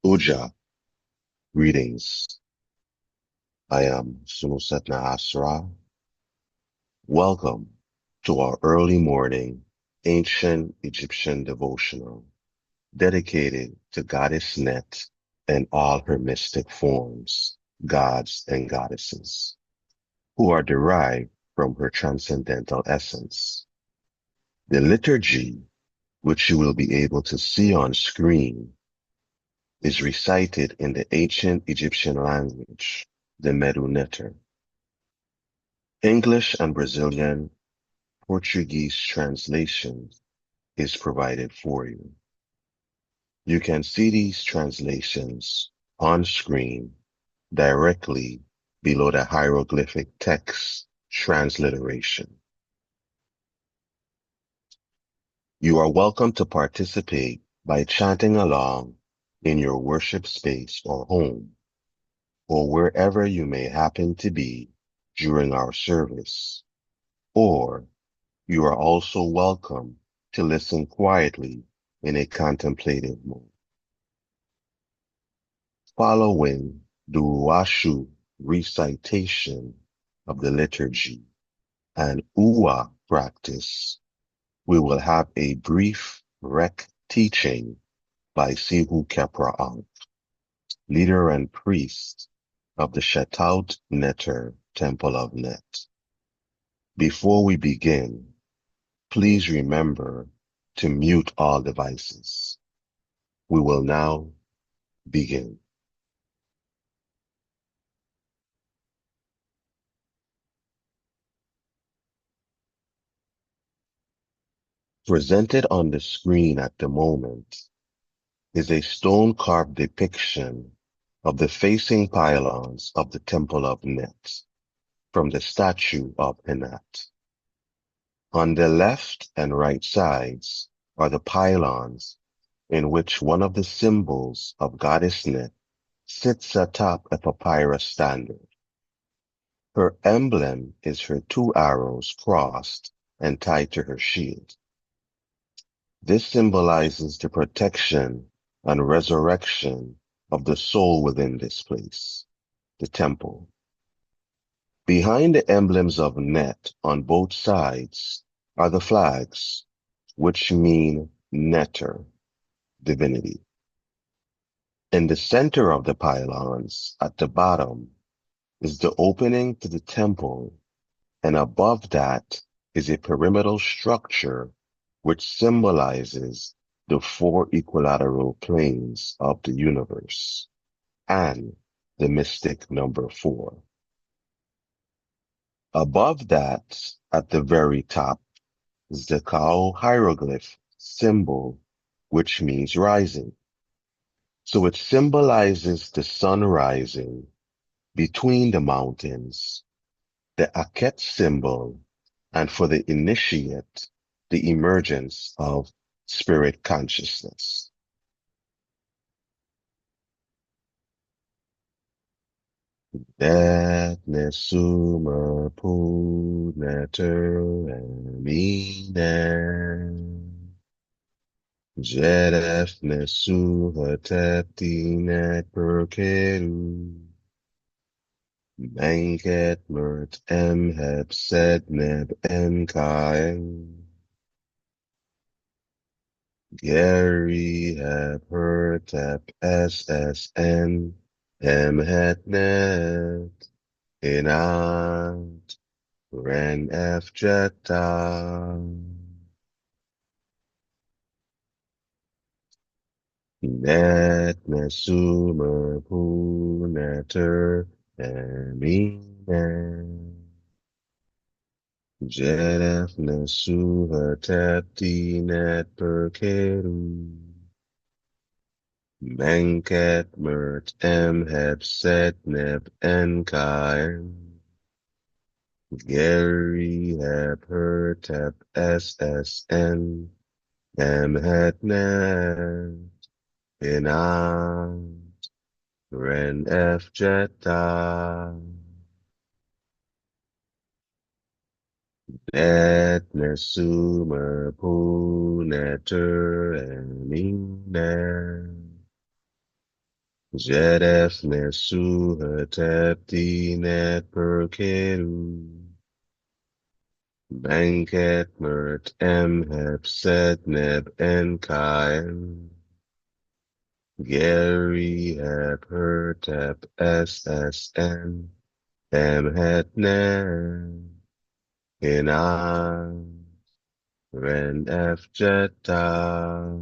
Uja, greetings. I am Sunusatna Asra. Welcome to our early morning ancient Egyptian devotional dedicated to Goddess Net and all her mystic forms, gods and goddesses, who are derived from her transcendental essence. The liturgy, which you will be able to see on screen, is recited in the ancient Egyptian language, the Medu Neter. English and Brazilian Portuguese translation is provided for you. You can see these translations on screen directly below the hieroglyphic text transliteration. You are welcome to participate by chanting along in your worship space or home, or wherever you may happen to be during our service, or you are also welcome to listen quietly in a contemplative mode. Following the Washu recitation of the liturgy and Uwa practice, we will have a brief rec teaching by Sihu Kepraang, leader and priest of the Shetaut Neter Temple of Net. Before we begin, please remember to mute all devices. We will now begin. Presented on the screen at the moment is a stone-carved depiction of the facing pylons of the Temple of Net from the statue of Enat. On the left and right sides are the pylons in which one of the symbols of Goddess Net sits atop a papyrus standard. Her emblem is her two arrows crossed and tied to her shield. This symbolizes the protection and resurrection of the soul within this place, the temple. Behind the emblems of Net on both sides are the flags, which mean Neter, divinity. In the center of the pylons, at the bottom, is the opening to the temple, and above that is a pyramidal structure which symbolizes the four equilateral planes of the universe and the mystic number 4. Above that, at the very top, is the cow hieroglyph symbol, which means rising. So it symbolizes the sun rising between the mountains, the Aket symbol, and for the initiate, the emergence of spirit consciousness. Dat nesumer pu neter eminen. Jedef nesu hatepti net perkeru. Manket mert em heb sed neb em kaen. Gary heb hertep SSN em het net inat ren F jetta. Net nesumer pu neter eminen. Jedef nesu hatepti net perkeru. Manket mert em heb set neb en kaen. Gary heb hertep SSN em het net inat ren F jetta. Et nesumer pu neter eminen. Jedef nesu hetepti net perkeru. Banket mert em hepset neb enkaim. Gary heb hertep ssn. Em het ne. Ina. Ren f jetta.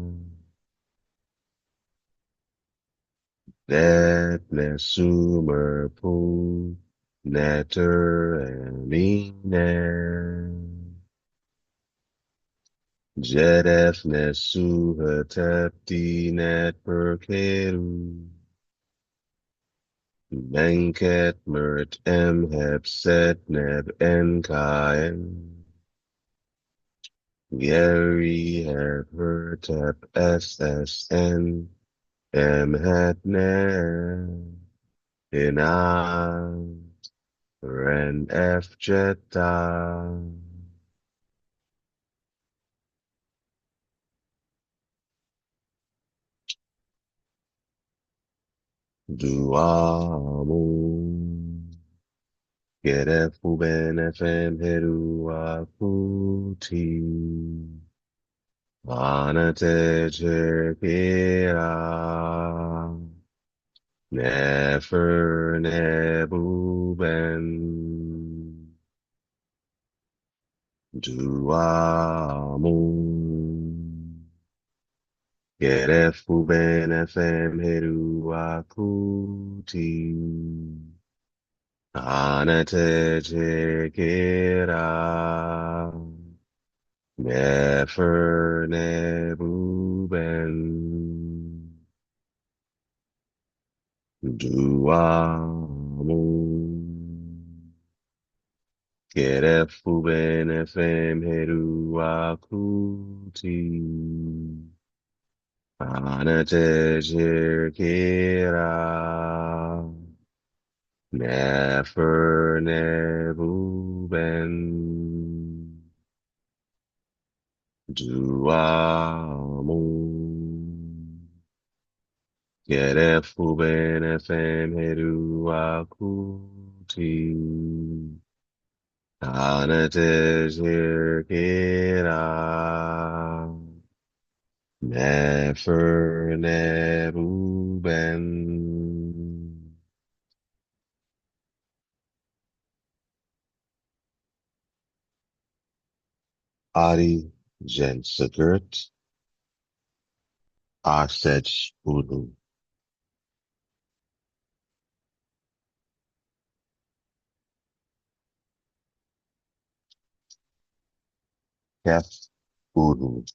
Net nesumer pu. Netter emine. Jedef nesu hetepti net perkeru. Benket mert em hepset neb enkaim. Geri heb hertep ssn. Em het ne. Inan. Ren f jetta. Duamu. Geref uben fm heru akuti. Anate chekira. Nefer nebuben. Duamu. Geref uben fm heru akuti. Anate chekira. Nefer nebuben. Duamu. Geref uben fm heru akuti. Anate chekira. Nefer nebuben. Duamu. Geref uben fm heru akuti. Anate chekira. Nefer nebuben. Adi Jensegert Asech Ulu. Kef Ulu.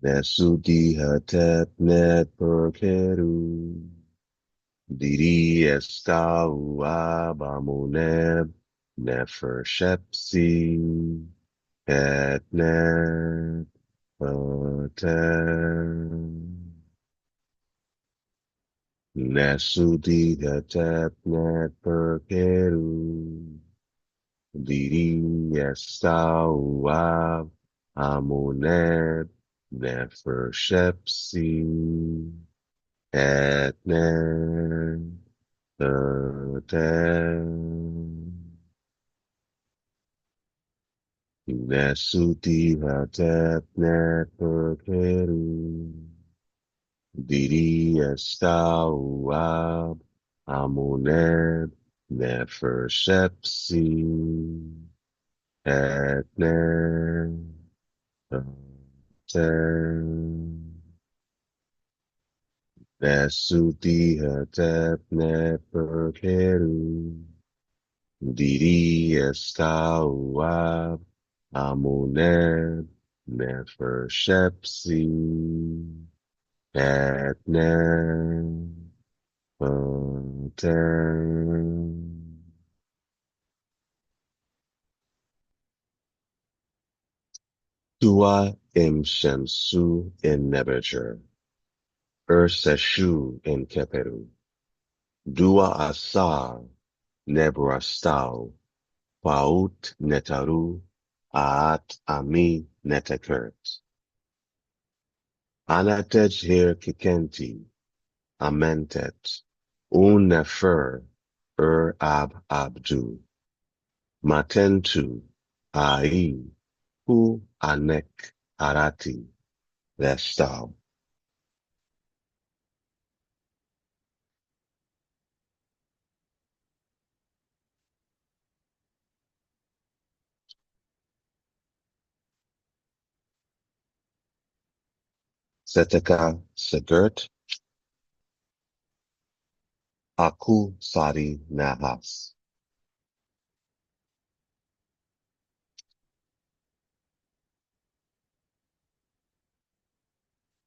Nesudi Hatep Net Perkeru. Didi Eskau Abamuneb. Nefer Shepsi. Et Net Patem. Nesudi Hatep Net Perkeru. Didi Esau Amoneb Nefer Shepsi Etnen Tatem Nesuti Hatep Nefer Keru Didi Esau Amoneb Nefer Shepsi Etnen Nesuti hatep neperkeru. Didi eskawab. Amuneb nefer shepsi. Etnen paten. Tua im shamsu in nebejer. Seshu in Keperu, Dua Asar, Nebrastau, Paut Netaru, Aat Ami Netekert. Anatej Her Kikenti, Amentet, Un Nefer, Ab Abdu, Matentu, Ai, Hu Anek Arati, Vestal. Seteka Segert, Aku Sari Nahas,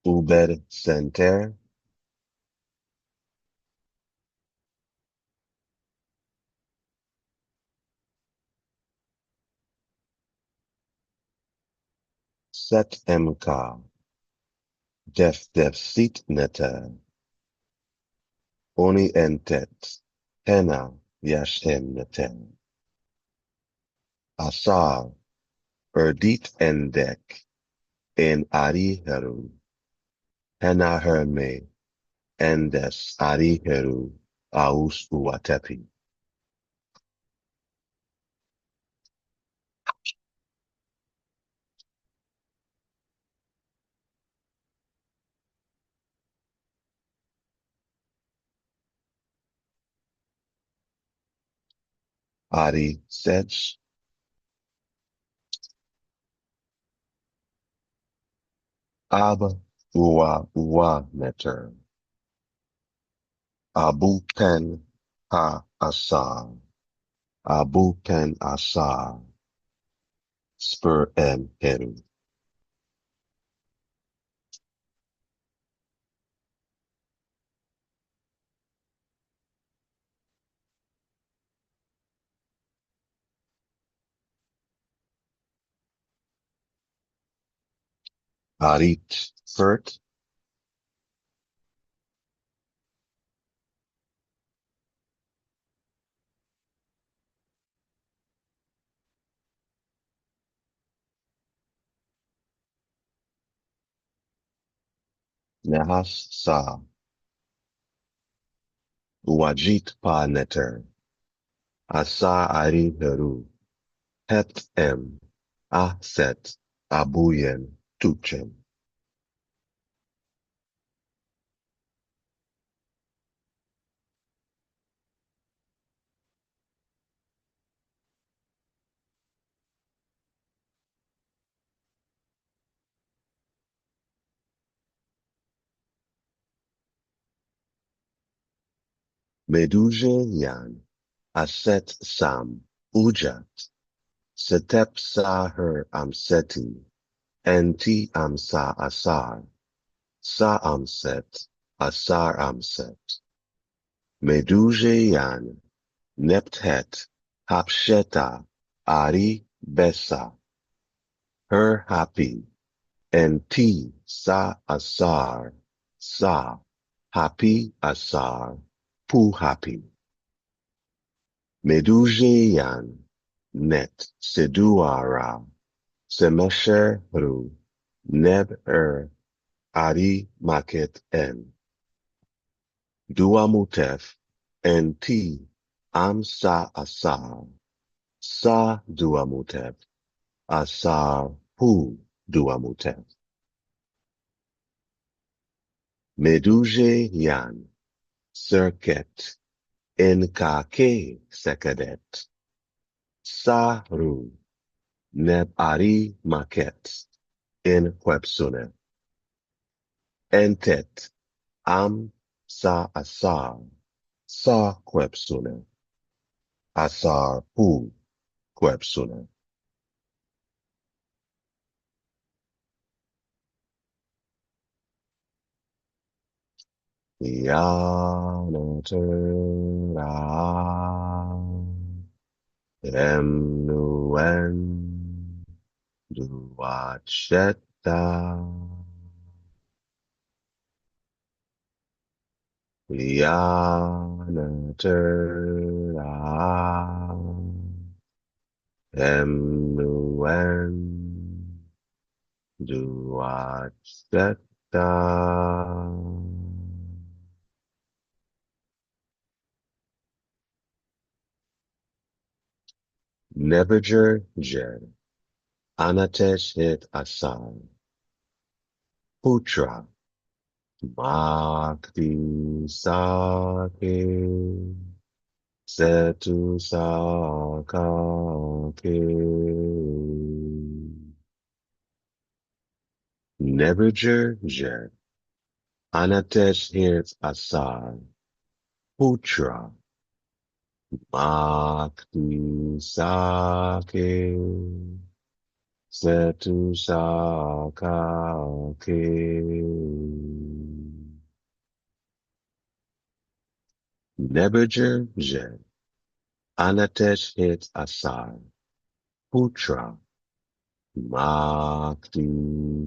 Ubed Senter, Set Emka, Def Sit Neta, Oni Entet, Hena Yashem Neten, Asar, Erdit Endek, En Ari Heru, Hena Herme, Endes Ari Heru, Aus Uatepi, Ari Sech, Ab Ua Meter, Abu Pen Ha Asar, Abu Pen Asar, Spur Em Heru, Arit Fert, Nehas Sa, Uajit Pa Neter, Asa Ari Heru, Het Em, Aset, Abuyen, Tuchem, Meduje Yan, Aset Sam, Ujat, Setep Sa Her Amseti, Enti Amsa Asar, Sa Amset, Asar Amset, Meduje Yan, Nepthet, Hapsheta, Ari Besa, Her Happy, Enti Sa Asar, Sa, Happy Asar, Pu Happy, Meduje Yan, Net Seduara, Semesher Ru, Neb Ari Maket En, Duamutef, Enti Amsa Asar, Sa Duamutef, Asar Hu Duamutef, Meduje Yan, Serket, Nkake Sekadet, Saru, Neb Ari Maket, In Quepsune, Entet, Am Sa Asar, Sa Quepsune, Asar Hu Quepsune. Yanatera Emnuen Duacheta Yanatura Emnuan Duatsteta Nebuchadnezzar Jed Anatesh hit Asan Putra Makti Sake Setu Sakake Nebuchadnezzar Anatesh hit Asan Putra Makti Sake Setu Sakake Nebuchadnezzar Anatesh hit Asar Putra Makti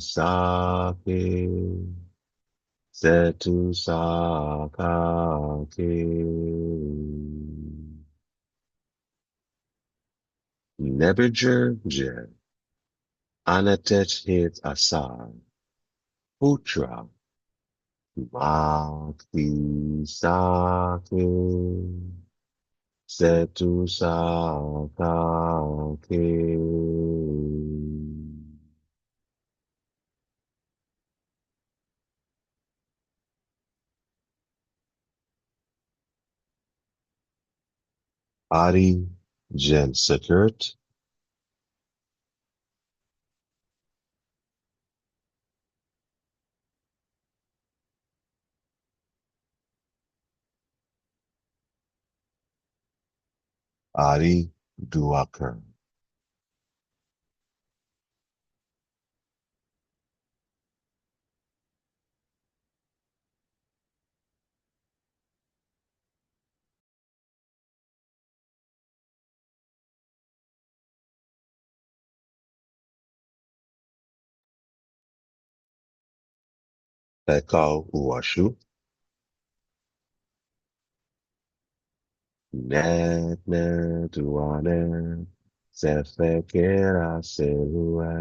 Sake Setu Sakake Nebuchadnezzar Anatesh hit Asar Putra Makti Sake Setu Sakake Ari Jen Sekert Ari Duaker Pekau Uashu Net Duane Sefekera Selua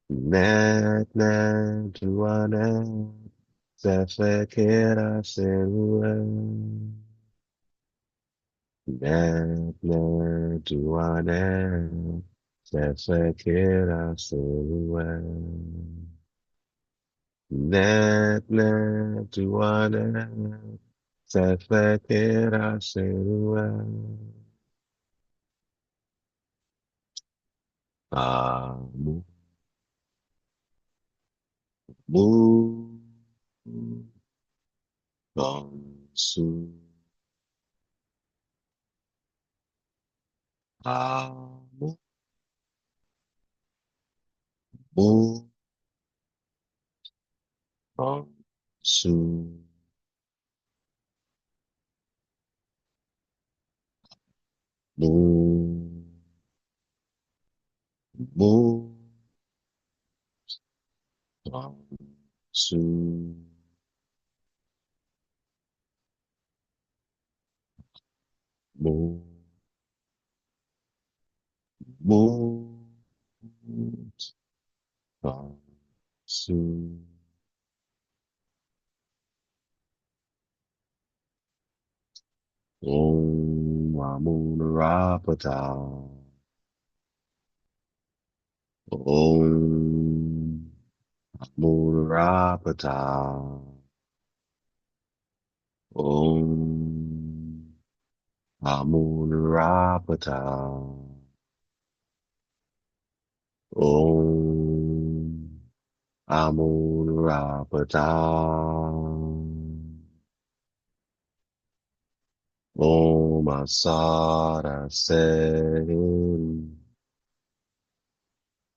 Net Duane Sefekera Selua Net Duane Sefekera Selua Duane Sefekera Selua Amu Mu Gonsu Amu Mu Gonsu Mu Mu Gonsu Mu Mu Gonsu Om Amun Rapata Om Amun Rapata Om Amun Rapata Om Amun Rapata Om Asara Serim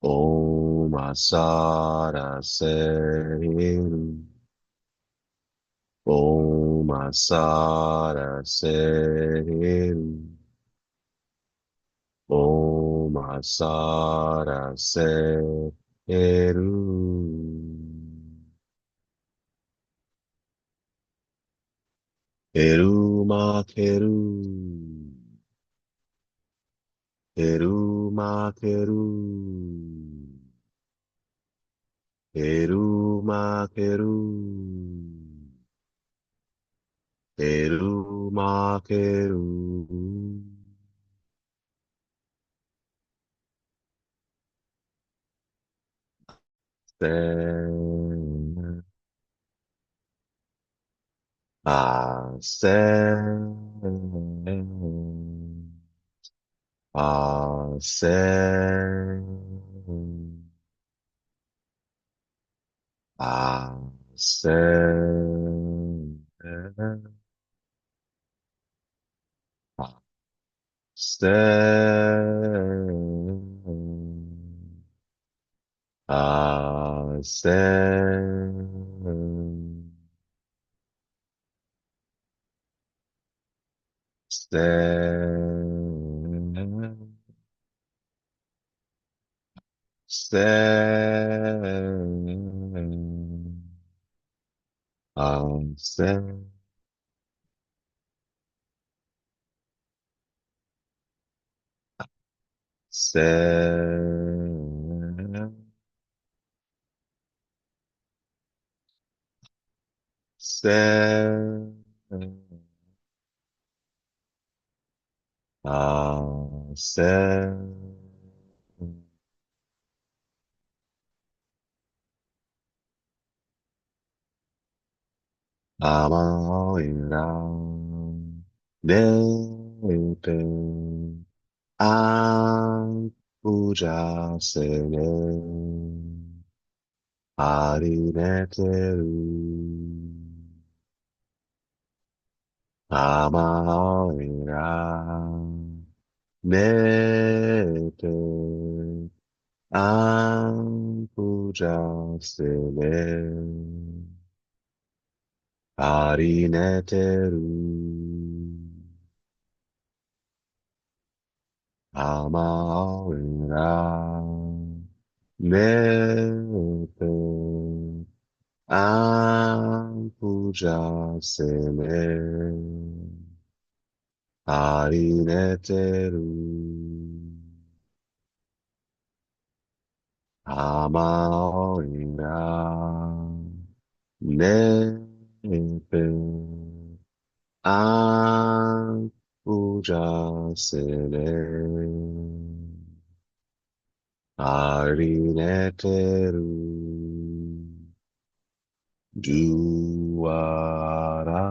Om Asara Serim Om Asara Serim Om Asara Serim Heru ma Heru. Heru ma Heru. Heru ma Heru. Heru ma Heru. Sen. Sen. Sen. Sen. Sen. Sen. Sen. Sen. Sen. Sen. Sen. Sen. Amaoirang Nepe Ang Puja Sene Arineteru Amaoirang Nepe Ang Puja Sene Arineteru Amaoira Nepe Ampuja Sene Arineteru Amaoira Nepe Ampuja Sene Arineteru Juara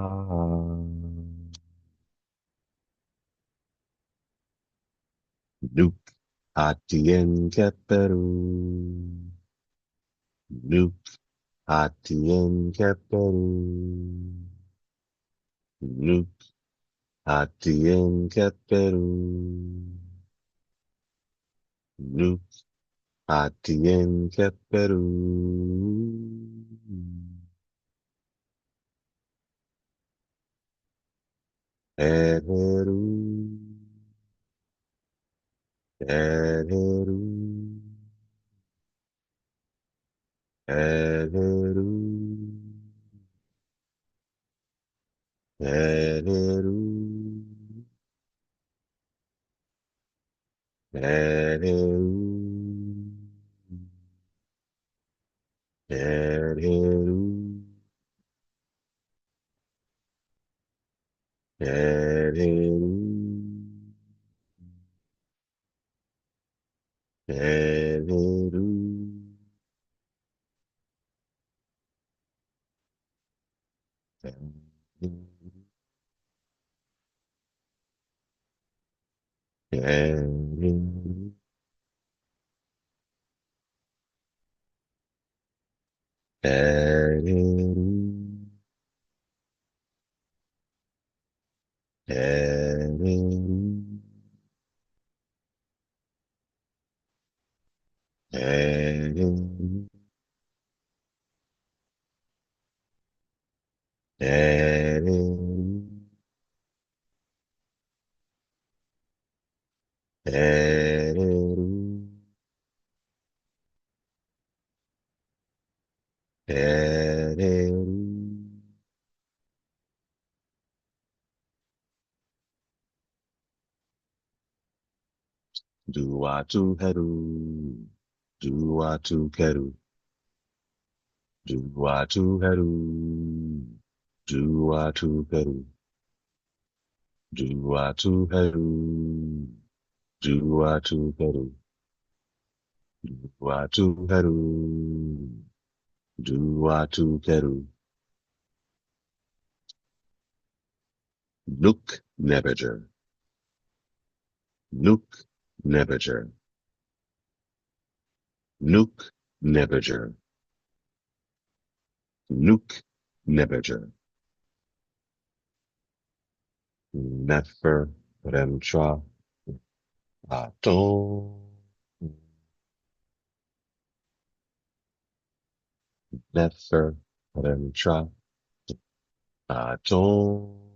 Nuke Atien Keperu Nuke Atien Keperu Nuke Atien Keperu Nuke Atien Keperu Heru Heru Heru Heru Heru Heru Heru Heru Heru Heru Heru Heru Heru Heru Heru Dua tu Heru. Dua tu Keru. Dua tu Heru. Dua tu Keru. Dua tu Heru. Dua tu Keru. Dua tu Heru. Dua tu Keru. Nuk Nebejer. Nuk Nebejer. Nuk Nebejer. Nuk Nebejer. Nefer Remtra Aton. Nefer Remtra Aton.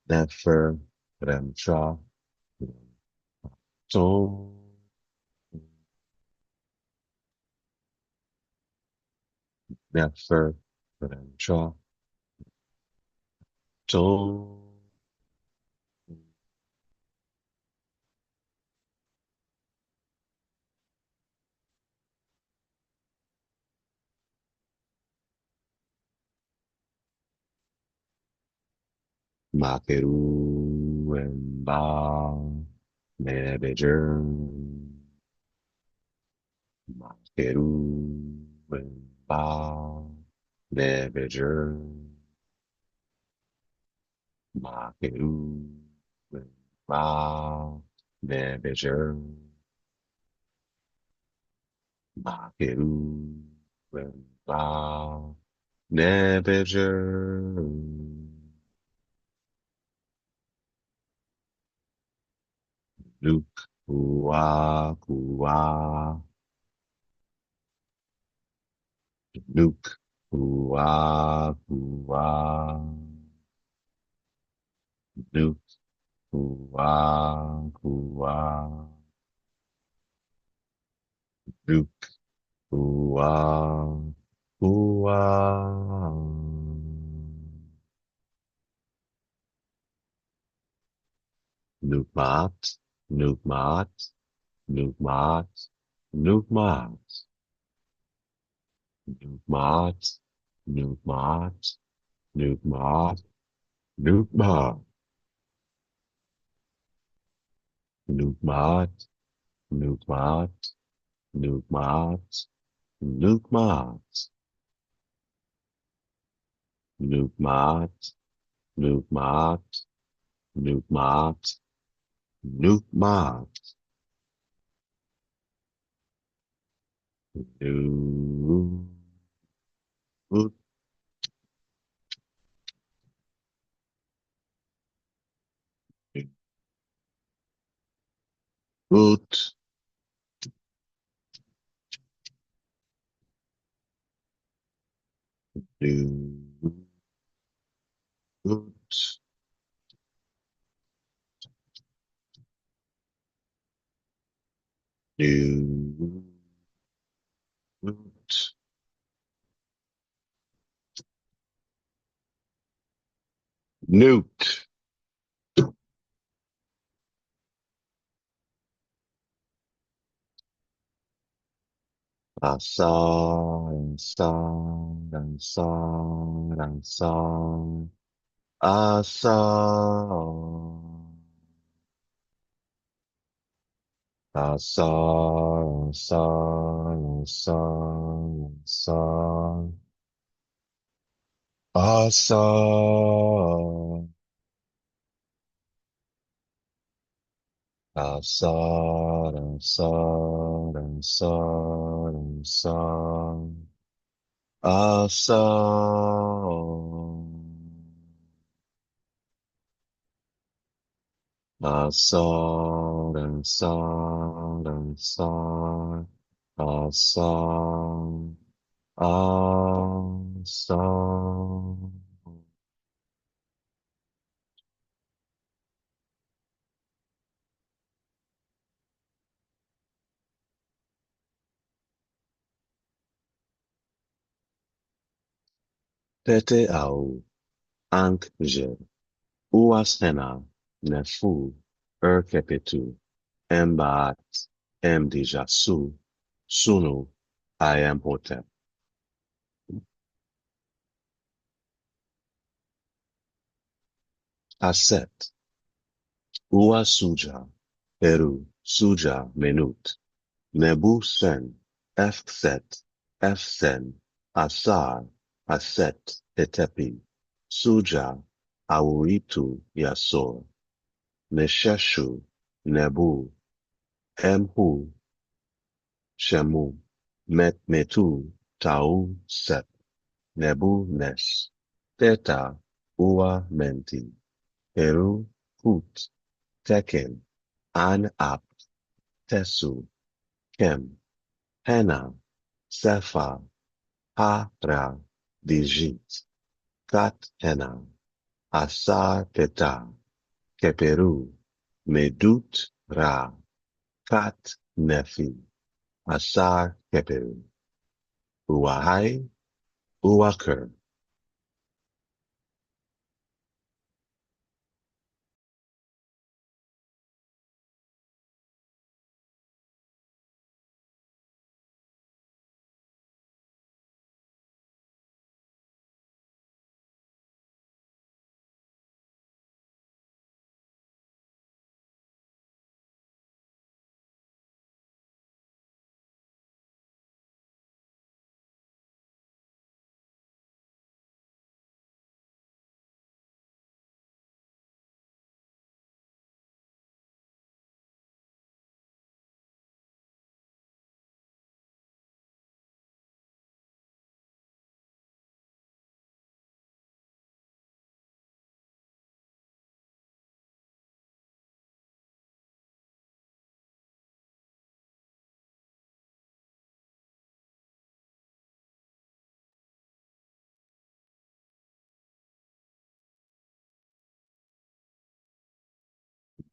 Nefer Remtra Aton. Nefer Remtra Aton. Makeru and Ba Nebejer. Makeru and Ba Nebejer. Makeru and Ba Nebejer. Makeru and Ba Nebejer. Luke Kua Kua. Luke Kua Kua. Luke Kua Kua. Luke Kua Kua. Nukmat, Nukmat, Nukmat, Nukmat, Nukmat, Nukmat, Nukmat, Nukmat, Nukmat, Nukmat, Nukmat, Nukmat, Nukmat, Nukmat, Nukmat, Nukmat, Nukmat, Nukmat, Newt. I saw and saw and saw and saw. I saw. I saw and saw and saw and saw. I saw. I saw and saw and saw and saw. I saw. I saw and saw and saw. I saw. I saw. Tete au. Ankh je. Uwas hena, nefu, kepetu, embaat, emdijasu, sunu, I am hotep. Aset, Ua suja, Heru, suja, menut, Nebu sen, Efset, Efsen, Asar, Aset, Etepi, Suja, Awuritu, Yasor, Nesheshu, Nebu, Emhu, Shemu, Metu, Tau, Set, Nebu, Nesh, Theta, Ua, Menti, Heru, Hut, Teken, An, Ap, Tesu, Kem, Hena, Sepha, Ha, Ra, Dijit, Kat, Hena, Asar, Ptah, Keperu, Medut, Ra, Kat, Nephi, Asar, Keperu, Uahai, Uaker,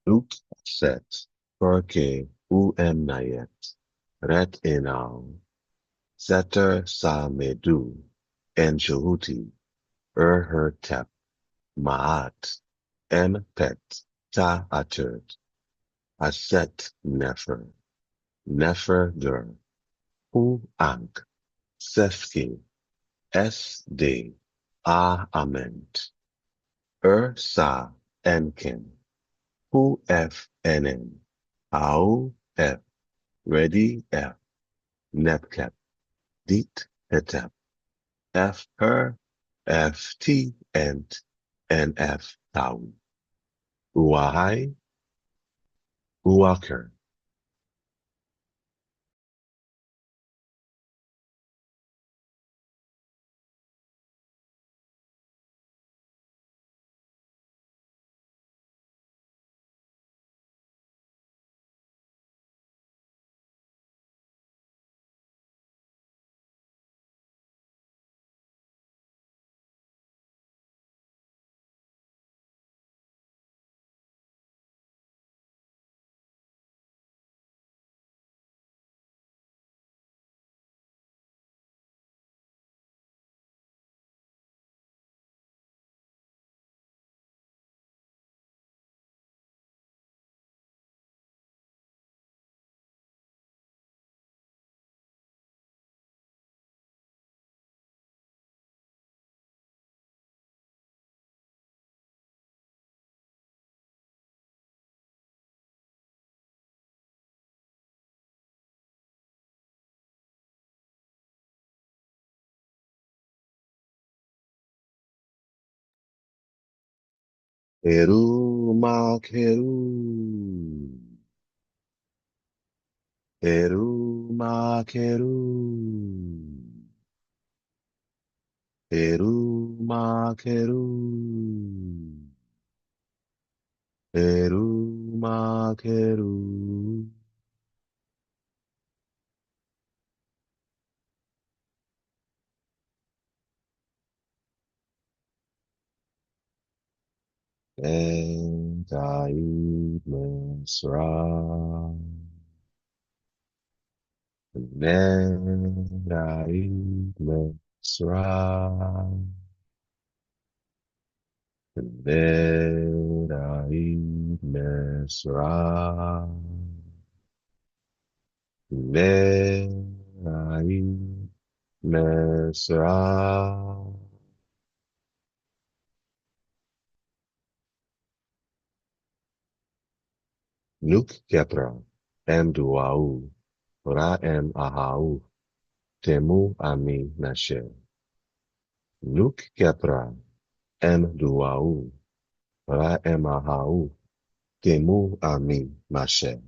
Uk, Set, Perke, Nayet, Ret Enal, Seter Sa Medu, En Jehuti, Her Tep, Maat, En Pet, Ta Atert, Aset Nefer, Nefer Dur, Hu Ank, Sefki, Es De, A Ament, Sa Enken, Hu F Enen, Au F, Ready F, Nepkep, Dit Hetep, F Her, F T Ent, and F Tau, Uahai, Uaker. Heru Mak Heru. Heru Mak Heru. Heru Mak Heru. Heru Mak Heru. And Aid Mesra. And Aid Mesra. Lerai Mesra. Lerai Mesra. Nuk Kepra. Em Duau. Ra em Ahau. Temu Ami Nashe. Nuk Kepra. Em Duau. Ra em Ahau. Temu Ami Mashe.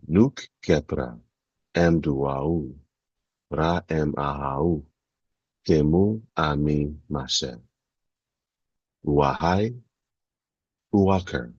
Nuk Kepra. Em Duau. Ra em Ahau. Temu Ami Mashe. Wahai Uwaker.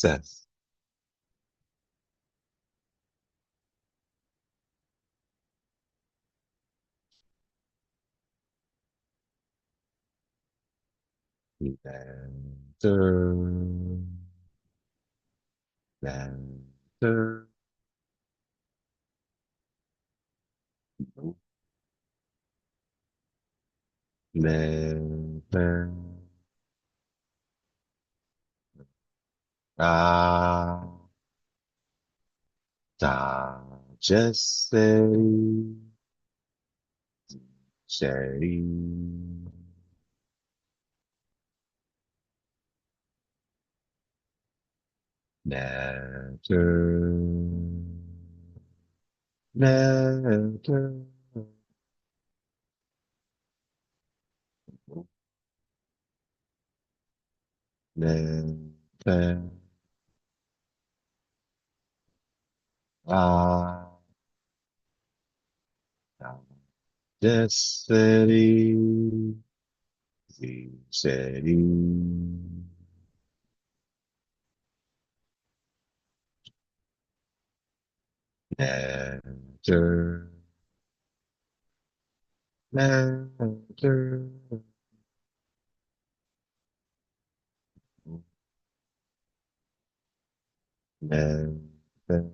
Seth. Lantern. Lantern. Lantern. Ah. Da. Jesse. Sherry. Lantern. Lantern. Lantern. Ah. Da. Jesse. Sherry. Lantern. Lantern. Lantern.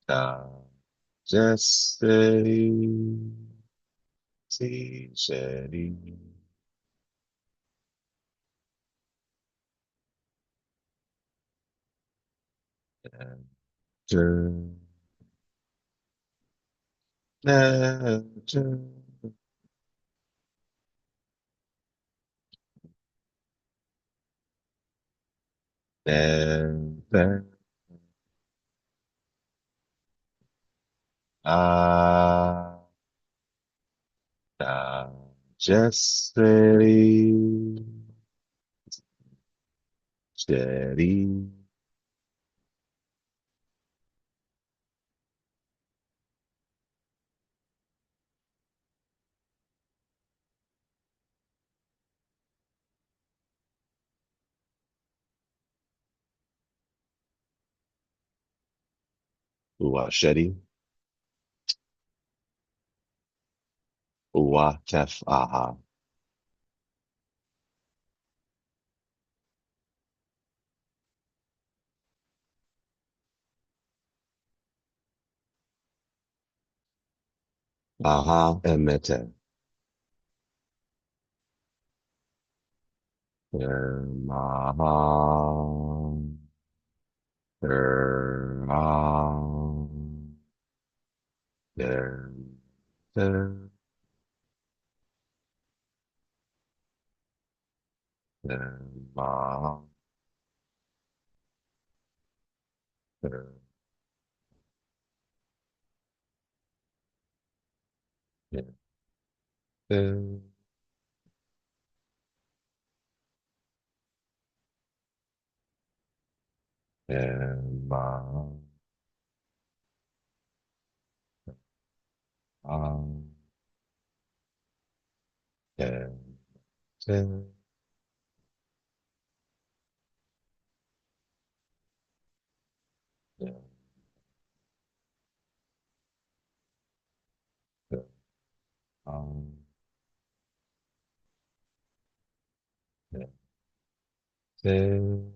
Da. Jesse. Sherry. Lantern. Lantern. Lantern. Ah. Da. Jesse. Sherry. Uwashedi. Uwatef aha. Aha emete. Maha. Ah. There. There. Ma, eh, eh, ma, ah, eh, eh, eh, eh, ah, eh, eh,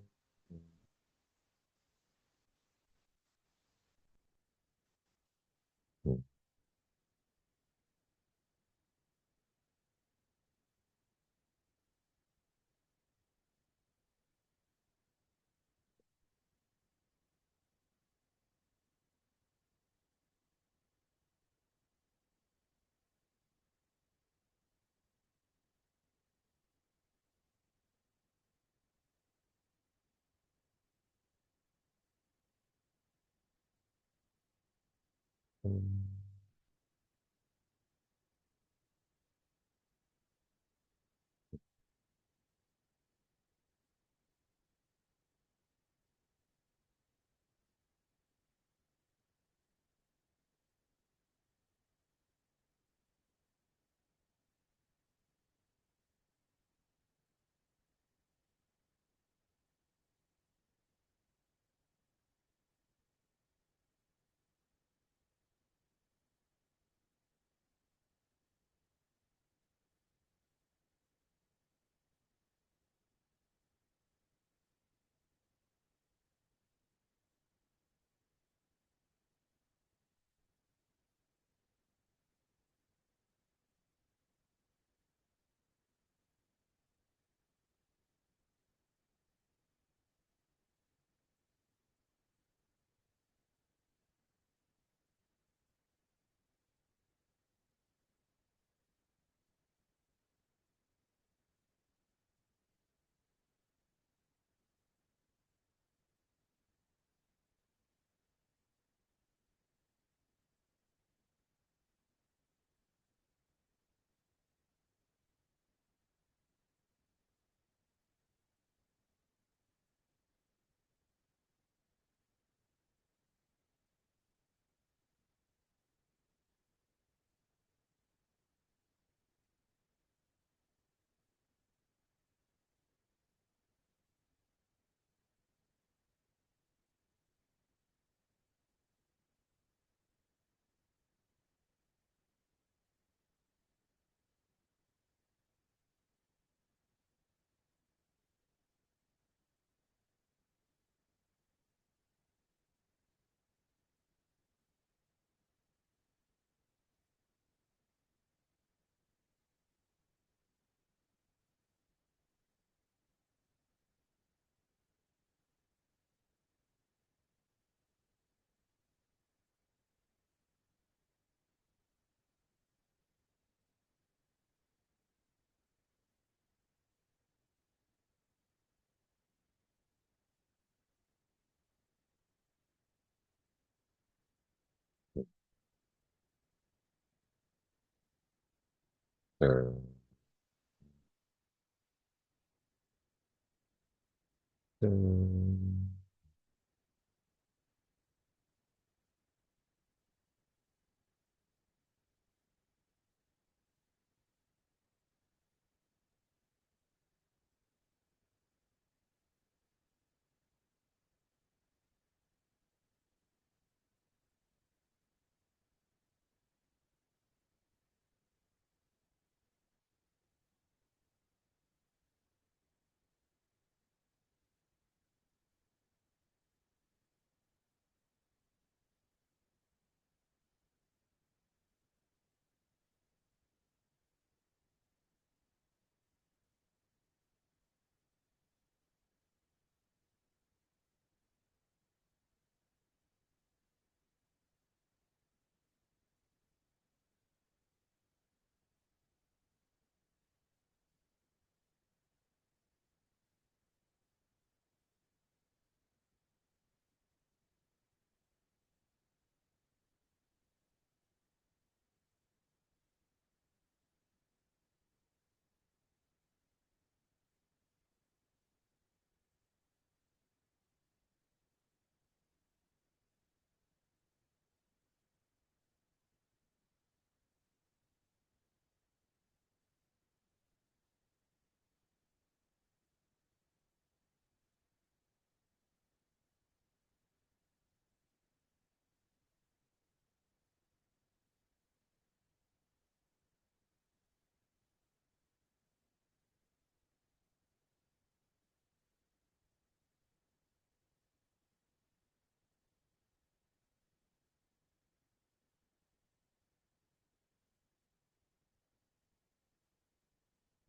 eh,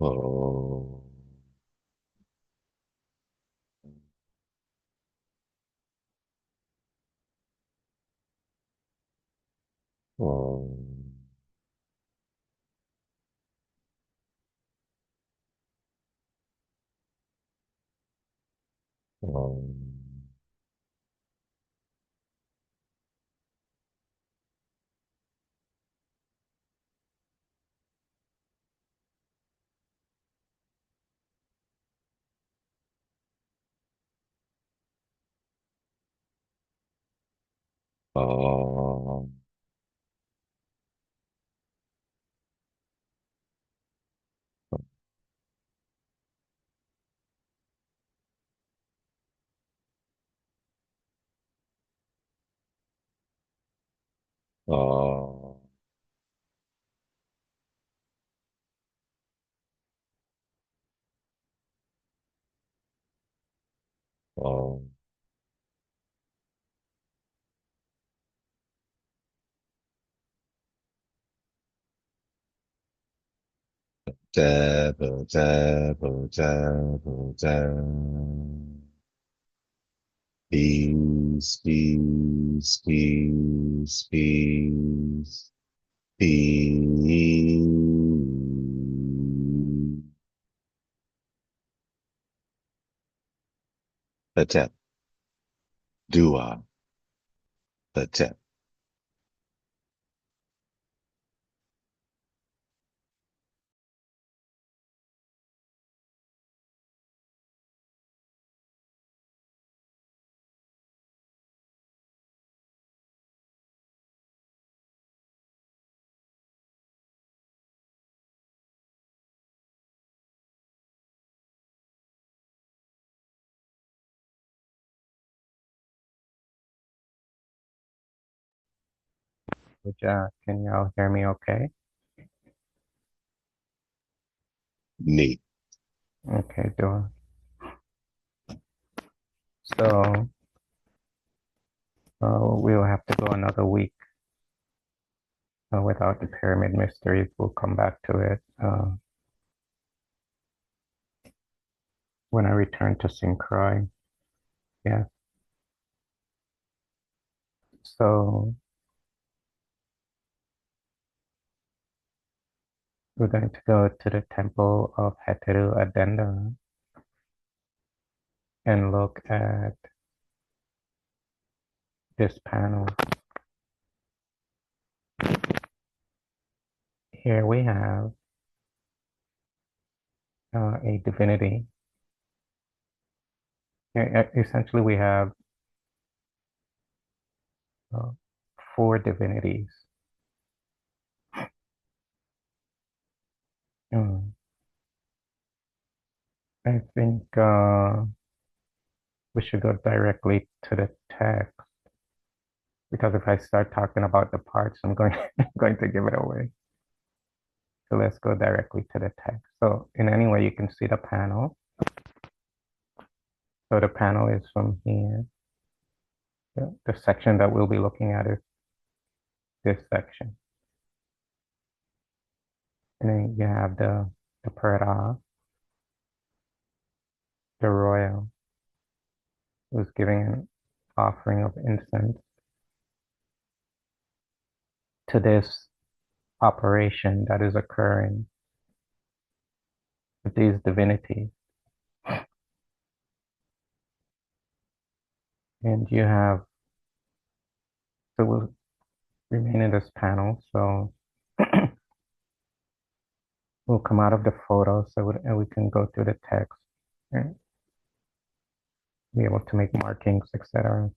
Oh, oh, oh, oh, oh, oh. Jab, jab, jab, jab. Peace, peace, peace, peace, peace. Attempt, dua, attempt. Can y'all hear me okay? Neat. Okay, do so. We'll have to go another week without the pyramid mysteries. We'll come back to it when I return to Synchroy. Yeah. So we're going to go to the temple of Heru Adenda and look at this panel. Here we have a divinity. Essentially, we have uh, four divinities. Hmm. I think we should go directly to the text because if I start talking about the parts, I'm going going to give it away. So let's go directly to the text. So in any way, you can see the panel. So the panel is from here. The section that we'll be looking at is this section. And then you have the Ptah, the royal, who's giving an offering of incense to this operation that is occurring with these divinities. And you have, so we'll remain in this panel. So we'll come out of the photo and we can go through the text and be able to make markings, etc.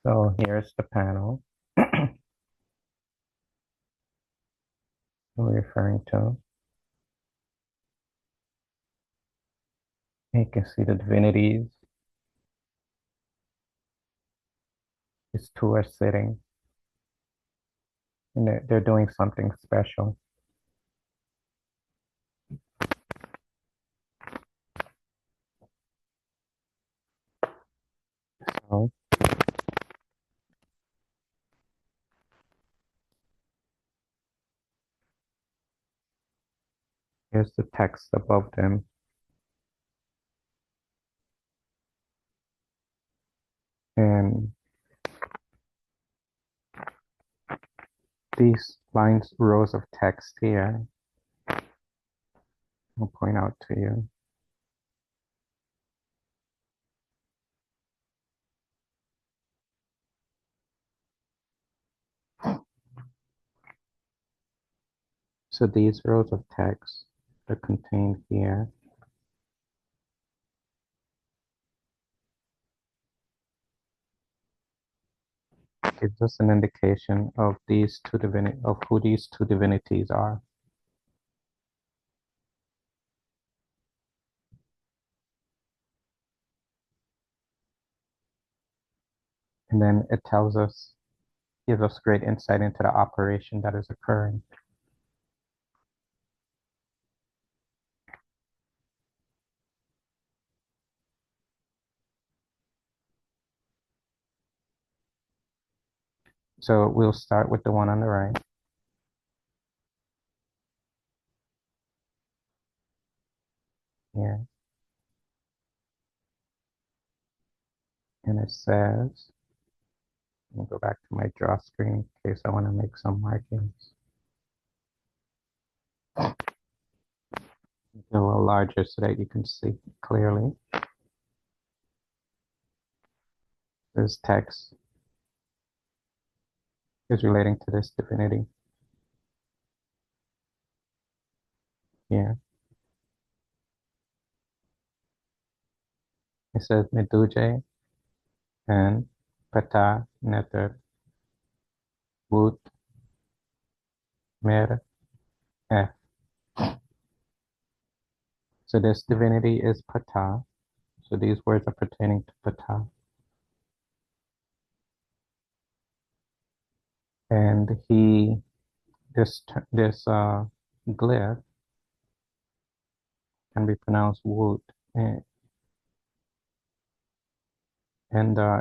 So here's the panel we're referring to. You can see the divinities. These two are sitting and they're doing something special. So Here's the text above them. And these lines, rows of text here, I'll point out to you. So these rows of text are contained here. Gives us an indication of who these two divinities are. And then it gives us great insight into the operation that is occurring. So we'll start with the one on the right. Here. And it says, let me go back to my draw screen in case I want to make some markings. Make it a little larger so that you can see clearly. This text is relating to this divinity here. It says Meduje and Ptah Neter Wut Mer F. So this divinity is Ptah. So these words are pertaining to Ptah. And this glyph can be pronounced Wut. And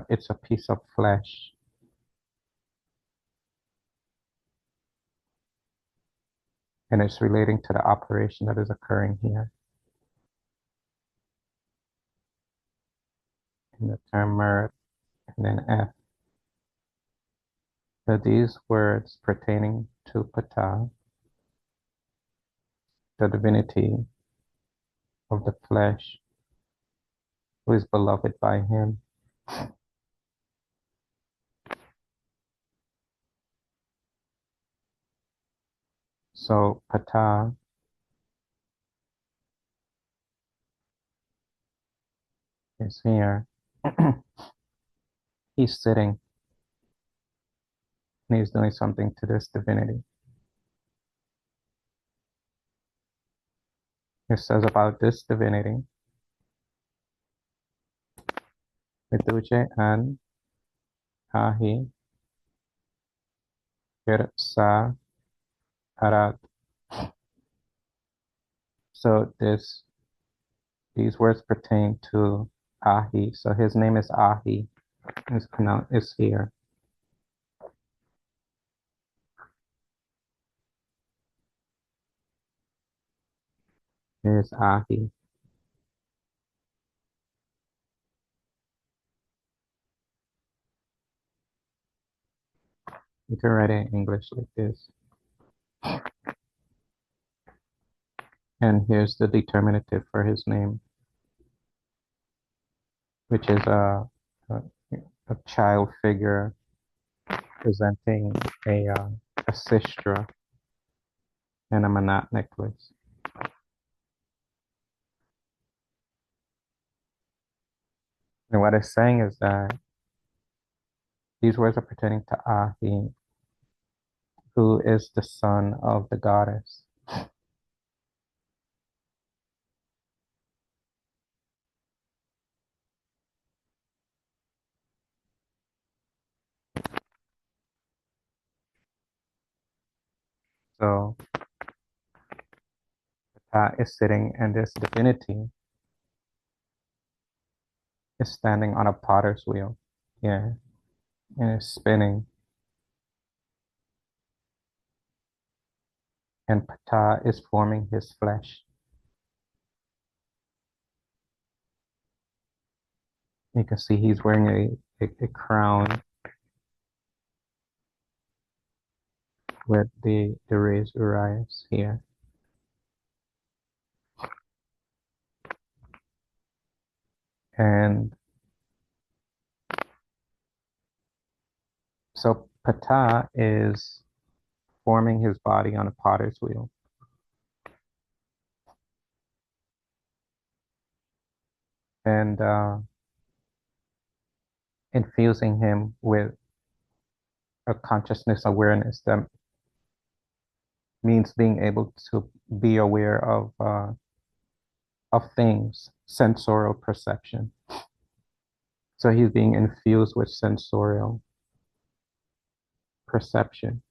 it's a piece of flesh. And it's relating to the operation that is occurring here. In the term Mer and then F. So these words pertaining to Ptah, the divinity of the flesh, who is beloved by him. So Ptah is here. He's sitting and he's doing something to this divinity. It says about this divinity, Meduche an Ahi Sa Arat. So these words pertain to Ahi. So his name is Ahi. Is here. Here's Ahi. You can write it in English like this. And here's the determinative for his name, which is a child figure presenting a sistra and a manat necklace. And what it's saying is that these words are pertaining to Ahi, who is the son of the goddess. So Ptah is sitting and this divinity is standing on a potter's wheel. Yeah. And it's spinning. and Ptah is forming his flesh. You can see he's wearing a crown with the raised uraeus here. And so Ptah is forming his body on a potter's wheel. And infusing him with a consciousness awareness that means being able to be aware of things, sensorial perception. So he's being infused with sensorial perception,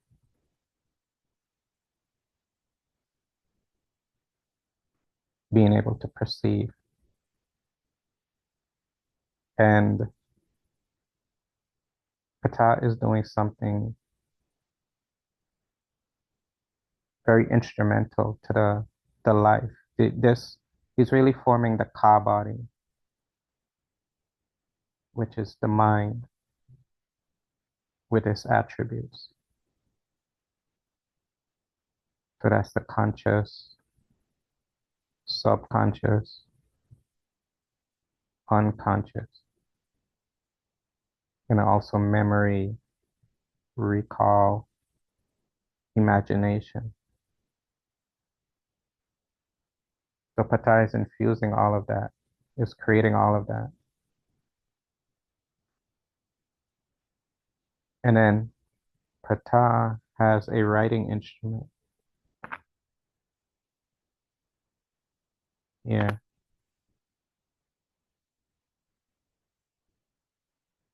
being able to perceive. And Ptah is doing something very instrumental to the life. This he's really forming the Ka body, which is the mind with its attributes. So that's the conscious, subconscious, unconscious, and also memory, recall, imagination. So Ptah is infusing all of that, is creating all of that. And then Ptah has a writing instrument. Yeah.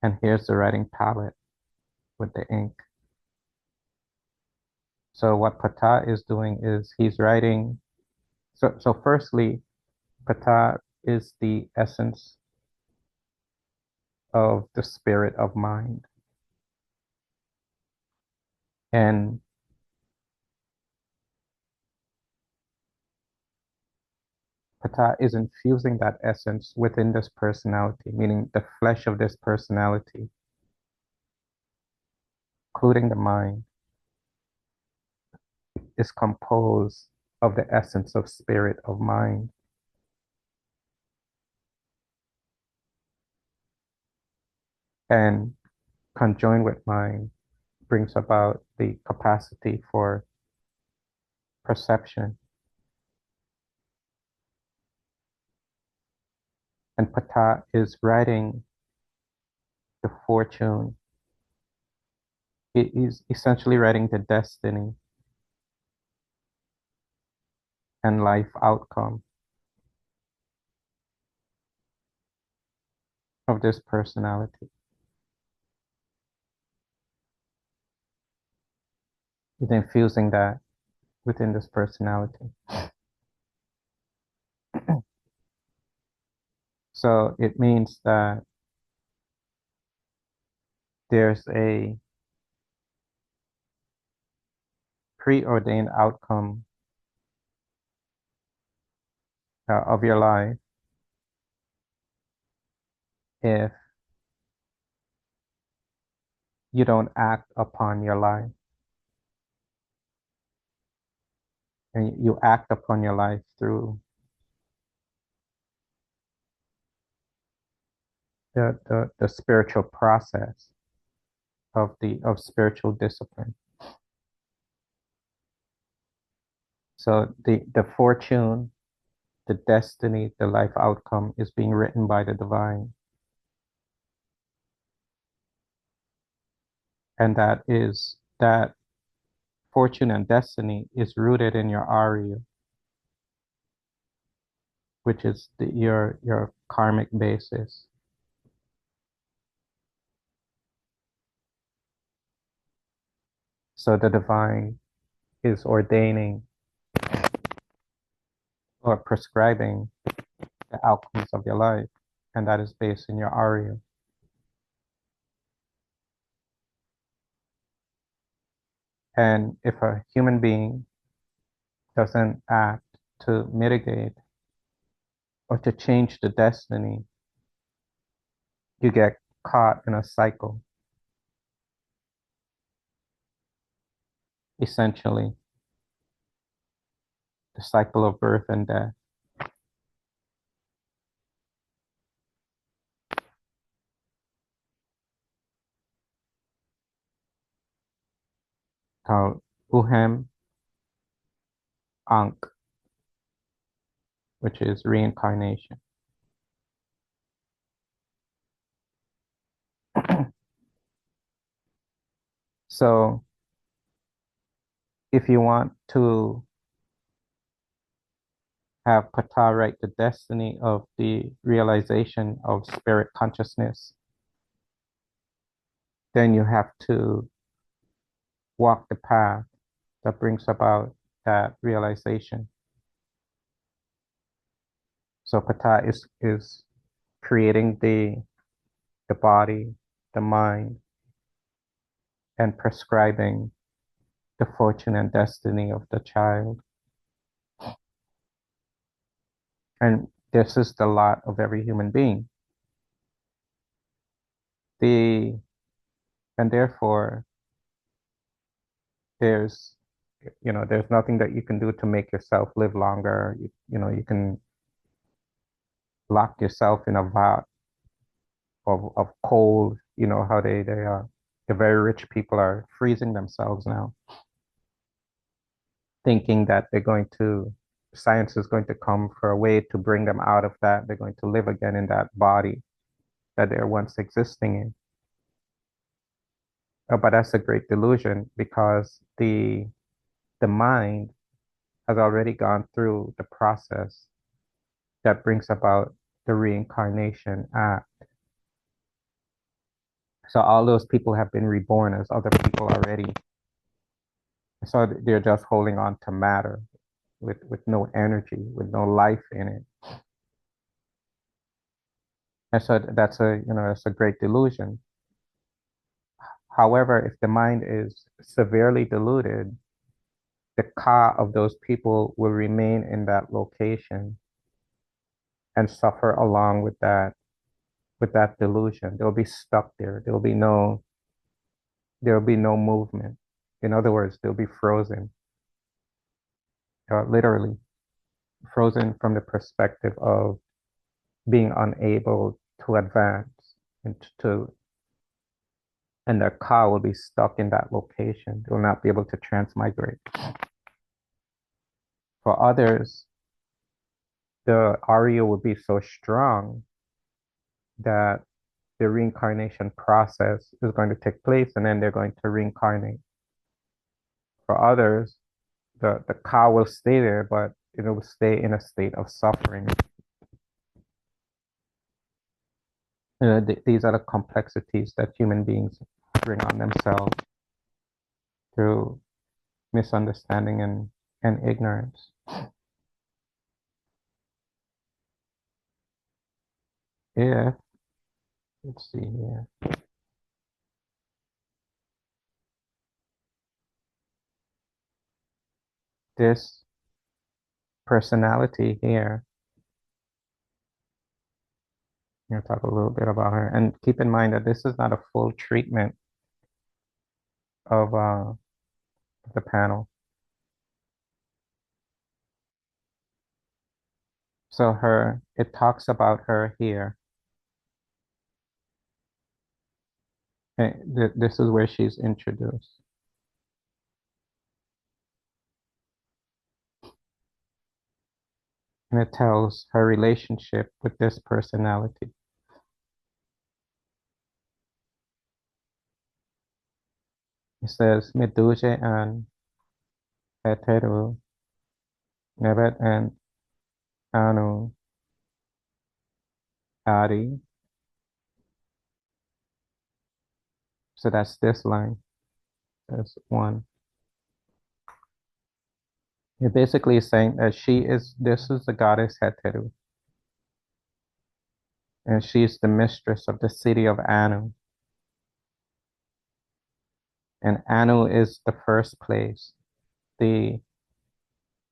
And here's the writing palette with the ink. So what Ptah is doing is he's writing. So firstly, Ptah is the essence of the spirit of mind. And Ptah is infusing that essence within this personality, meaning the flesh of this personality, including the mind, is composed of the essence of spirit of mind. And conjoined with mind brings about the capacity for perception. And Ptah is writing the fortune. It is essentially writing the destiny and life outcome of this personality. It's infusing that within this personality. So it means that there's a preordained outcome of your life if you don't act upon your life. And you act upon your life through the spiritual process of spiritual discipline. So the fortune, the destiny, the life outcome is being written by the divine. And that fortune and destiny is rooted in your Arya, which is your karmic basis. So the divine is ordaining or prescribing the outcomes of your life, and that is based in your Arya. And if a human being doesn't act to mitigate or to change the destiny, you get caught in a cycle, essentially, the cycle of birth and death. Called Uhem Ankh, which is reincarnation. So if you want to have Ptah write the destiny of the realization of spirit consciousness, then you have to walk the path that brings about that realization. So Ptah is creating the body, the mind, and prescribing the fortune and destiny of the child. And this is the lot of every human being. And therefore, there's there's nothing that you can do to make yourself live longer. You can lock yourself in a vat of cold. You know how they are. The very rich people are freezing themselves now, thinking that science is going to come for a way to bring them out of that. They're going to live again in that body that they're once existing in. But that's a great delusion because the mind has already gone through the process that brings about the reincarnation act. So all those people have been reborn as other people already. So they're just holding on to matter with no energy, with no life in it. And so that's a great delusion. However, if the mind is severely deluded, the ka of those people will remain in that location and suffer along with that delusion. They'll be stuck there. There'll be no movement. In other words, they'll be frozen, literally frozen from the perspective of being unable to advance and and their car will be stuck in that location. They will not be able to transmigrate. For others, the Arya will be so strong that the reincarnation process is going to take place and then they're going to reincarnate. For others, the car will stay there, but it will stay in a state of suffering. These are the complexities that human beings bring on themselves through misunderstanding and ignorance. Yeah, let's see here. This personality here, I'm going to talk a little bit about her. And keep in mind that this is not a full treatment of the panel. So it talks about her here. And this is where she's introduced. And it tells her relationship with this personality. It says, Meduje and Heru, Nebet and Anu, Adi. So that's this line. That's one. It basically is saying that this is the goddess Heteru. And she's the mistress of the city of Anu. And Anu is the first place, the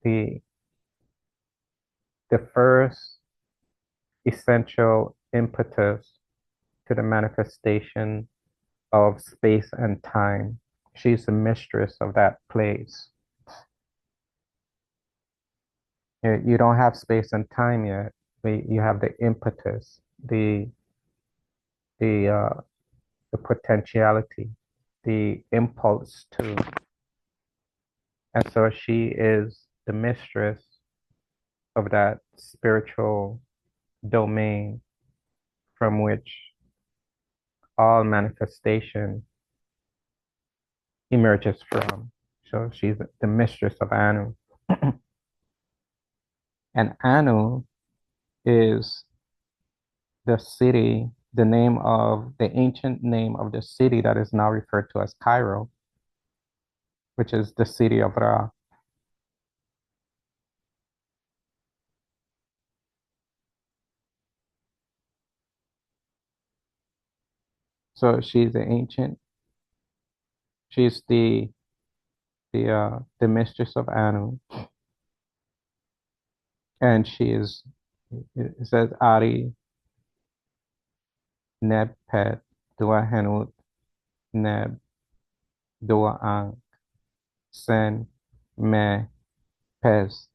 the first essential impetus to the manifestation of space and time. She's the mistress of that place. You don't have space and time yet, but you have the impetus, the the potentiality, the impulse to. And so she is the mistress of that spiritual domain from which all manifestation emerges from. So she's the mistress of Anu. And Anu is the city, the ancient name of the city that is now referred to as Cairo, which is the city of Ra. So she's she's the mistress of Anu, and it says Ari Neb Pet Dua Henut Neb Dua Ang Sen Me Pes.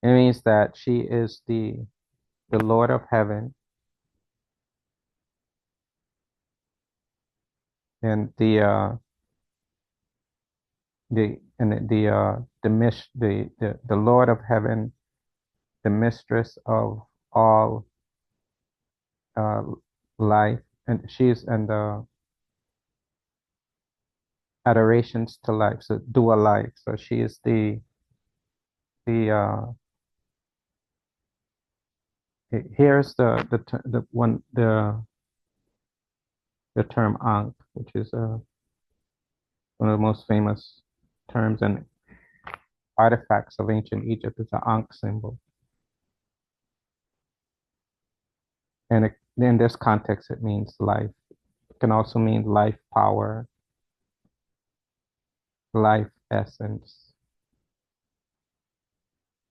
It means that she is the Lord of heaven and the Lord of heaven, the mistress of all uh, life, and she's and the adorations to life, so dua life. So she is the here's the term Ankh, which is one of the most famous terms and artifacts of ancient Egypt. Is the Ankh symbol, and in this context, it means life. It can also mean life power, life essence,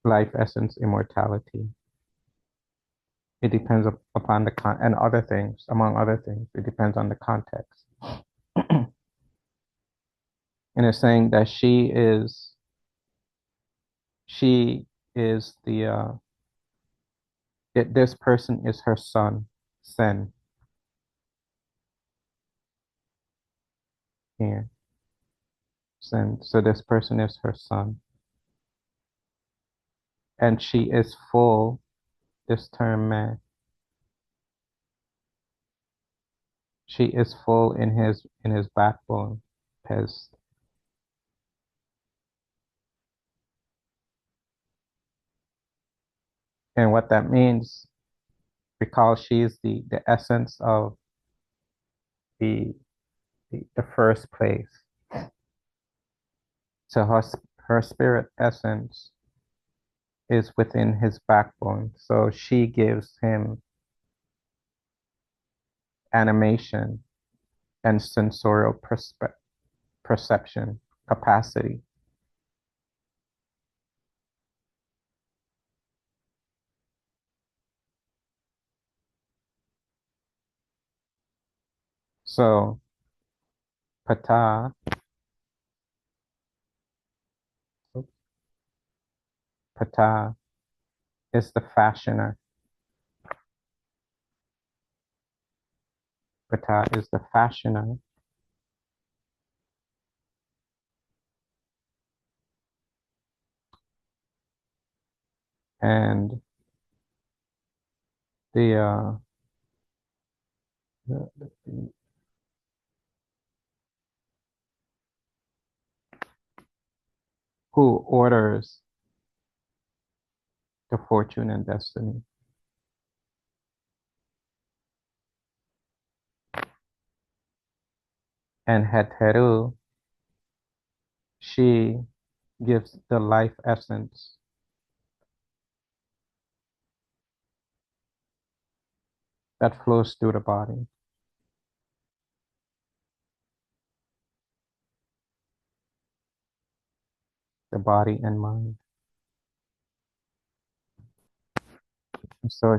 immortality. It depends upon the and other things, among other things. It depends on the context. And it's saying that she is this person is her son, Sen, here. Sen. So this person is her son. And she is full, this term man. She is full in his backbone, Pez. And what that means, because she is the essence of the first place. So her spirit essence is within his backbone. So she gives him animation and sensorial perception capacity. So Ptah, Ptah is the fashioner. Ptah is the fashioner. And the who orders the fortune and destiny. And Heru, she gives the life essence that flows through the body. The the body and mind. So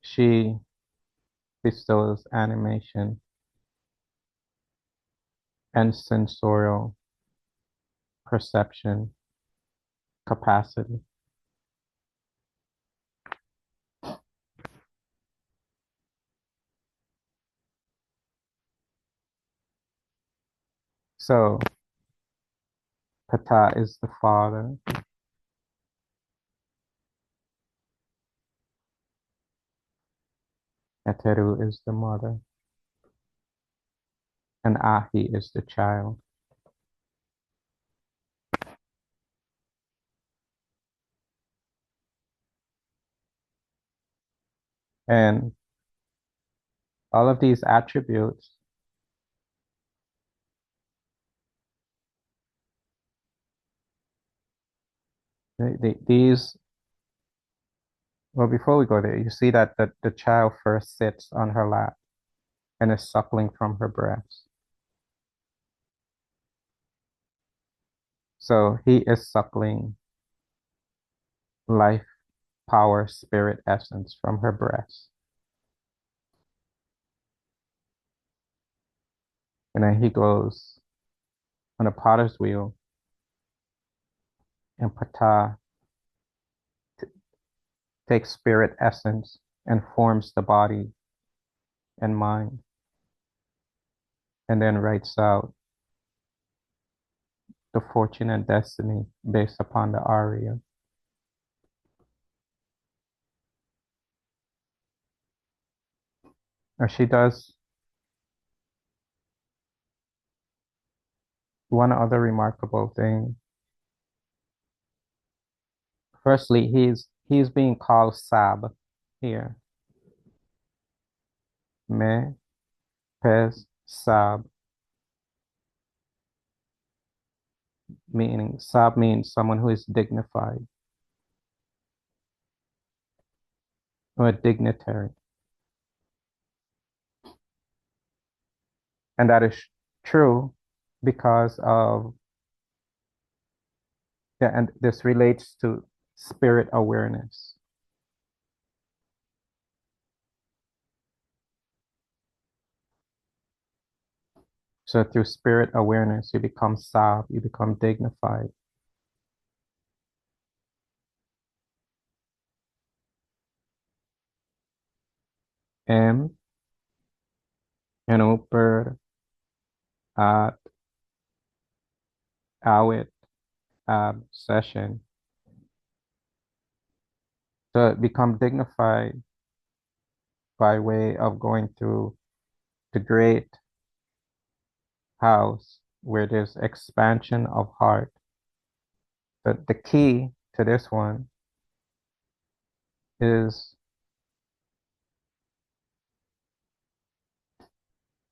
she bestows animation and sensorial perception capacity. So Ptah is the father, Heru is the mother, and Ahi is the child. And all of these attributes, these, well, before we go there, you see that the child first sits on her lap and is suckling from her breast. So he is suckling life, power, spirit, essence from her breast. And then he goes on a potter's wheel, and Ptah takes spirit essence and forms the body and mind, and then writes out the fortune and destiny based upon the aria. Or she does one other remarkable thing. Firstly, he's being called Sab here. Me, Pez, Sab, meaning Sab means someone who is dignified or a dignitary. And that is true because of, yeah, and this relates to spirit awareness. So through spirit awareness, you become Sab, you become dignified. M, Enoper, At, Awit, Ab, Session. So become dignified by way of going through the great house where there's expansion of heart. But the key to this one is,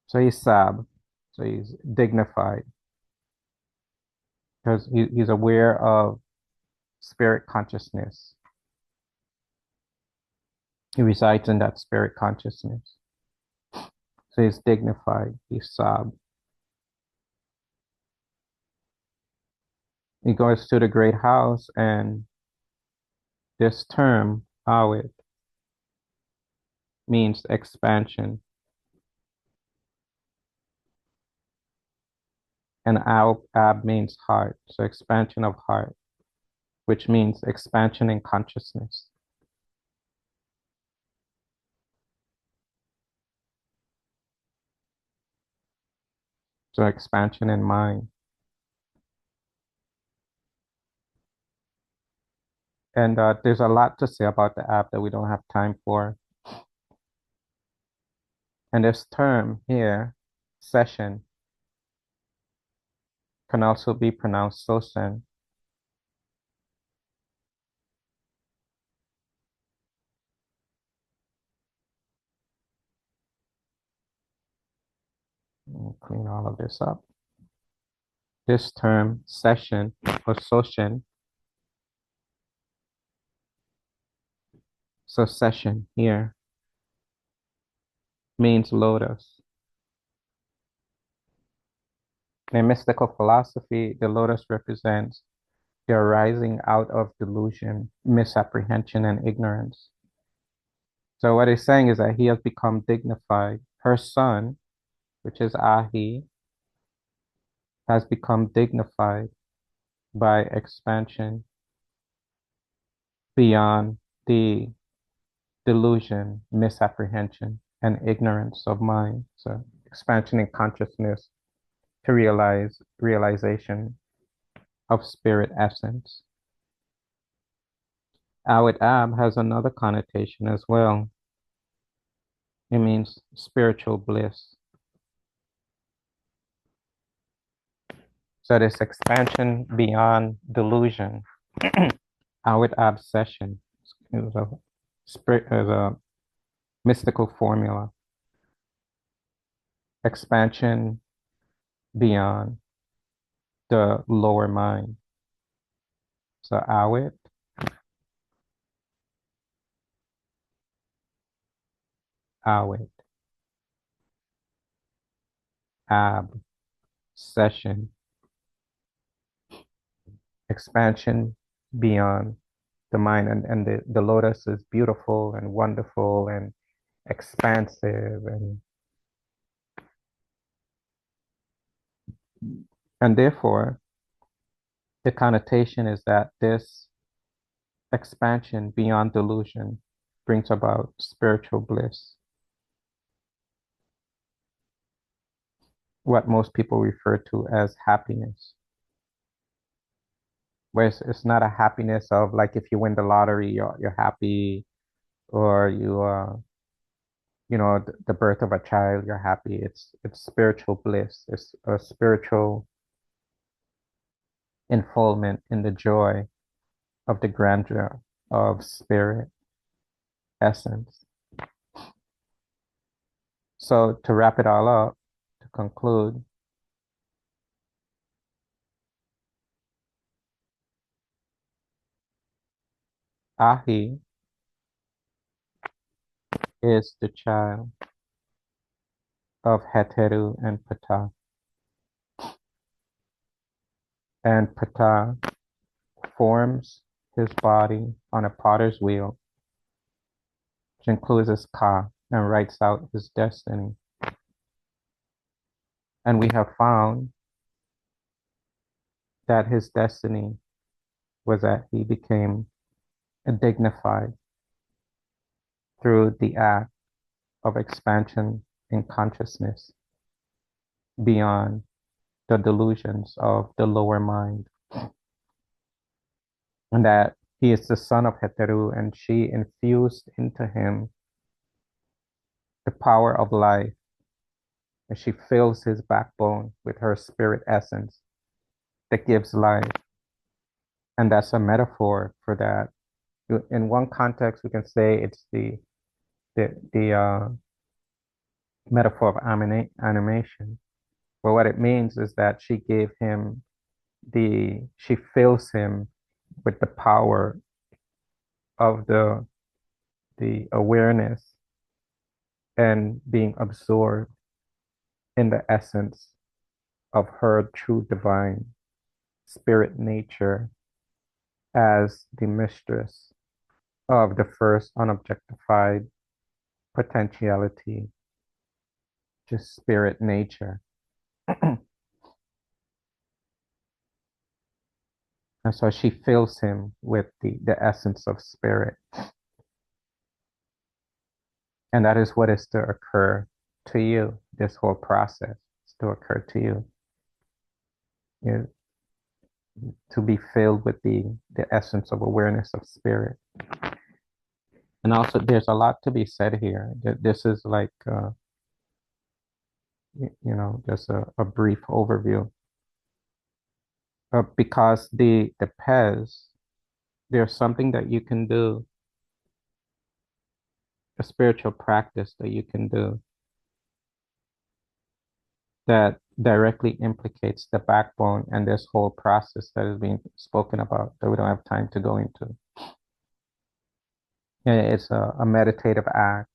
so he's Sab, so he's dignified because he's aware of spirit consciousness. He resides in that spirit consciousness. So he's dignified, he's Sab. He goes to the great house, and this term, Awit, means expansion. And Ab means heart, so expansion of heart, which means expansion in consciousness. So expansion in mind. And there's a lot to say about the app that we don't have time for. And this term here, session, can also be pronounced sosen. Clean all of this up. This term, session or sosen, so session here means lotus. In mystical philosophy, the lotus represents They're rising out of delusion, misapprehension, and ignorance. So what he's saying is that he has become dignified. Her son, which is Ahi, has become dignified by expansion beyond the delusion, misapprehension, and ignorance of mind. So expansion in consciousness to realization of spirit essence. Awit Ab has another connotation as well. It means spiritual bliss. So this expansion beyond delusion, Awit obsession, is a spirit, is a mystical formula. Expansion beyond the lower mind. So Awit, Awit, Ab, session, expansion beyond the mind. And the lotus is beautiful and wonderful and expansive and therefore the connotation is that this expansion beyond delusion brings about spiritual bliss, what most people refer to as happiness. Where it's not a happiness of like if you win the lottery, you're happy, or you know, the birth of a child, you're happy. It's spiritual bliss. It's a spiritual enfoldment in the joy of the grandeur of spirit essence. So to wrap it all up, to conclude, Ahi is the child of Heru and Ptah. And Ptah forms his body on a potter's wheel, which includes his ka, and writes out his destiny. And we have found that his destiny was that he became dignified through the act of expansion in consciousness beyond the delusions of the lower mind. And that he is the son of Heteru, and she infused into him the power of life, and she fills his backbone with her spirit essence that gives life. And that's a metaphor for that. In one context, we can say it's the metaphor of animation. But what it means is that she gave him she fills him with the power of the awareness and being absorbed in the essence of her true divine spirit nature as the mistress of the first unobjectified potentiality, just spirit nature. And so she fills him with the essence of spirit. And that is what is to occur to you. This whole process is to occur to you. To be filled with the essence of awareness of spirit. And also, there's a lot to be said here. This is like, you know, just a brief overview. Because the Pez, there's something that you can do, a spiritual practice that you can do that directly implicates the backbone and this whole process that is being spoken about that we don't have time to go into. And it's a meditative act.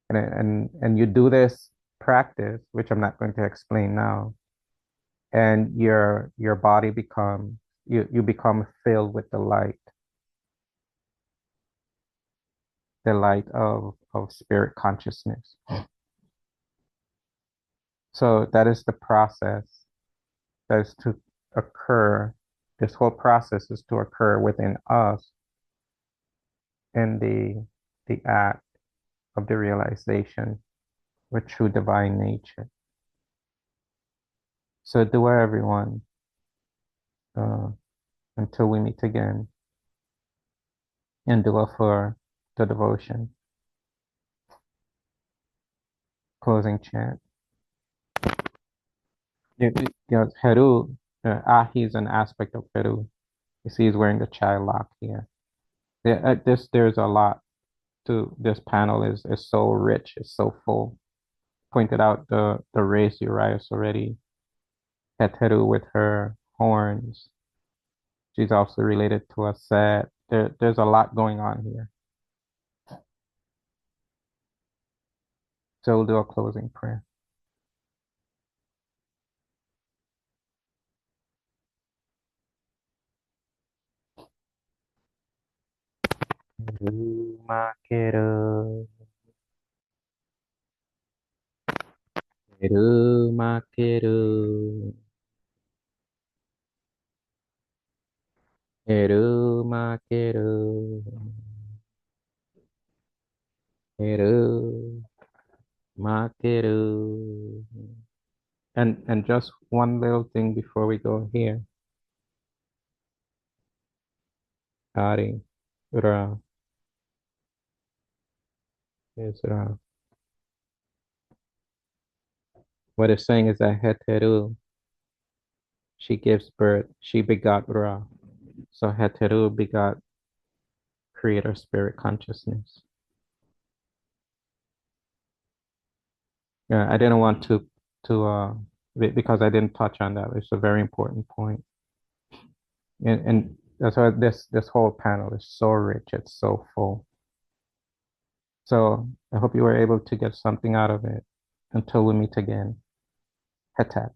And you do this practice, which I'm not going to explain now, and your body becomes, you become filled with the light of spirit consciousness. So that is the process that is to occur. This whole process is to occur within us in the act of the realization with true divine nature. So dua everyone, uh, until we meet again, and dua for the devotion. Closing chant. Heru, Ahi is an aspect of Heru. You see he's wearing the chai lock here. There's a lot to this panel is so rich, it's so full. Pointed out the race Urias already. Heteru with her horns. She's also related to a set. There's a lot going on here. So we'll do a closing prayer. Heru Makeru, Heru Makeru, Heru Makeru, Heru Makeru. And just one little thing before we go here. Ari, Ra, is Ra. What it's saying is that Heteru, she gives birth, she begot Ra. So Heteru begot creator spirit consciousness. Yeah, I didn't want because I didn't touch on that. It's a very important point. And that's why this whole panel is so rich, it's so full. So I hope you were able to get something out of it. Until we meet again. Hetat.